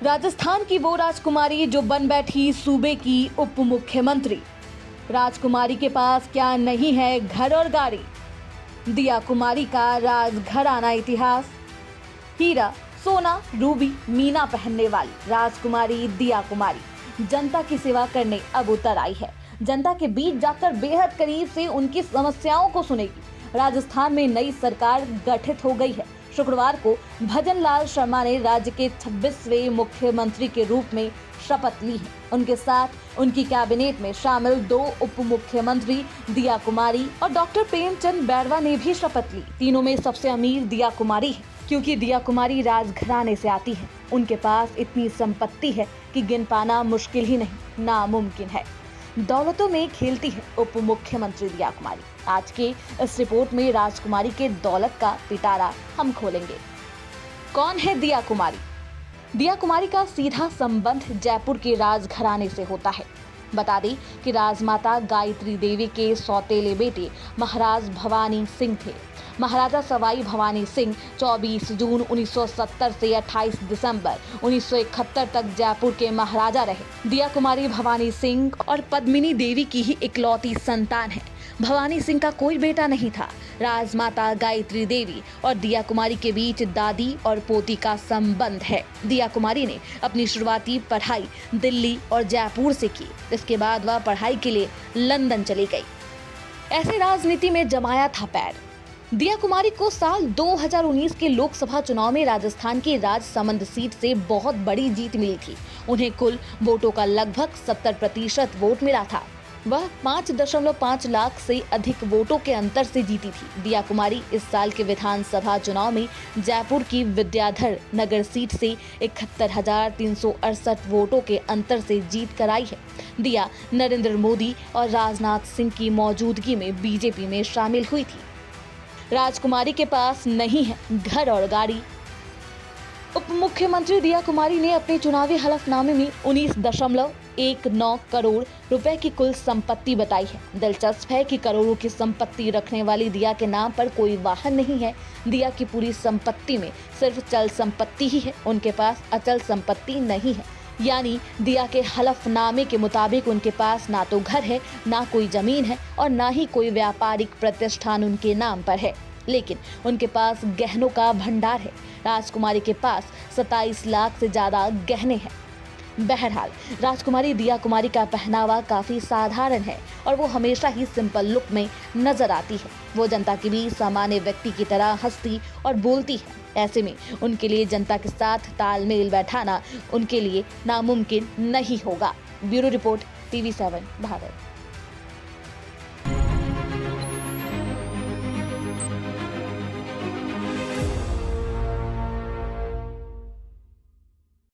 राजस्थान की वो राजकुमारी जो बन बैठी सूबे की उप मुख्यमंत्री। राजकुमारी के पास क्या नहीं है घर और गाड़ी। दिया कुमारी का राजघराना इतिहास। हीरा, सोना, रूबी, मीना पहनने वाली राजकुमारी दिया कुमारी जनता की सेवा करने अब उतर आई है। जनता के बीच जाकर बेहद करीब से उनकी समस्याओं को सुनेगी। राजस्थान में नई सरकार गठित हो गई है। शुक्रवार को भजन लाल शर्मा ने राज्य के 26वें मुख्यमंत्री के रूप में शपथ ली है। उनके साथ उनकी कैबिनेट में शामिल 2 उप मुख्यमंत्री दिया कुमारी और डॉक्टर प्रेमचंद बैरवा ने भी शपथ ली। तीनों में सबसे अमीर दिया कुमारी है, क्योंकि दिया कुमारी राजघराने से आती है। उनके पास इतनी संपत्ति है कि गिन पाना मुश्किल ही नहीं, नामुमकिन है। दौलतों में खेलती है उप मुख्यमंत्री दिया कुमारी। आज के इस रिपोर्ट में राजकुमारी के दौलत का पिटारा हम खोलेंगे। कौन है दिया कुमारी? दिया कुमारी का सीधा संबंध जयपुर के राजघराने से होता है। बता दें कि राजमाता गायत्री देवी के सौतेले बेटे महाराज भवानी सिंह थे। महाराजा सवाई भवानी सिंह 24 जून 1970 से 28 दिसंबर 1971 तक जयपुर के महाराजा रहे। दिया कुमारी भवानी सिंह और पद्मिनी देवी की ही इकलौती संतान है। भवानी सिंह का कोई बेटा नहीं था। राजमाता गायत्री देवी और दिया कुमारी के बीच दादी और पोती का संबंध है। दिया कुमारी ने अपनी शुरुआती पढ़ाई दिल्ली और जयपुर से की। इसके बाद वह पढ़ाई के लिए लंदन चली गई। ऐसे राजनीति में जमाया था पैर। दिया कुमारी को साल 2019 के लोकसभा चुनाव में राजस्थान की राजसमंद सीट से बहुत बड़ी जीत मिली थी। उन्हें कुल वोटों का लगभग 70% वोट मिला था। वह 5.5 लाख से अधिक वोटों के अंतर से जीती थी। दिया कुमारी इस साल के विधानसभा चुनाव में जयपुर की विद्याधर नगर सीट से 71,368 वोटों के अंतर से जीत कर आई है। दिया नरेंद्र मोदी और राजनाथ सिंह की मौजूदगी में बीजेपी में शामिल हुई थी। राजकुमारी के पास नहीं है घर और गाड़ी। उप मुख्यमंत्री दिया कुमारी ने अपने चुनावी हलफनामे में 19.19 करोड़ रुपए की कुल संपत्ति बताई है। दिलचस्प है कि करोड़ों की संपत्ति रखने वाली दिया के नाम पर कोई वाहन नहीं है। दिया की पूरी संपत्ति में सिर्फ चल संपत्ति ही है। उनके पास अचल संपत्ति नहीं है। यानी दिया के हलफनामे के मुताबिक उनके पास ना तो घर है, ना कोई जमीन है और ना ही कोई व्यापारिक प्रतिष्ठान उनके नाम पर है। लेकिन उनके पास गहनों का भंडार है। राजकुमारी के पास 27 लाख से ज्यादा गहने हैं। बहरहाल राजकुमारी दिया कुमारी का पहनावा काफी साधारण है और वो हमेशा ही सिंपल लुक में नजर आती है। वो जनता के बीच सामान्य व्यक्ति की तरह हंसती और बोलती है। ऐसे में उनके लिए जनता के साथ तालमेल बैठाना उनके लिए नामुमकिन नहीं होगा। Bureau report, TV7 Bharat.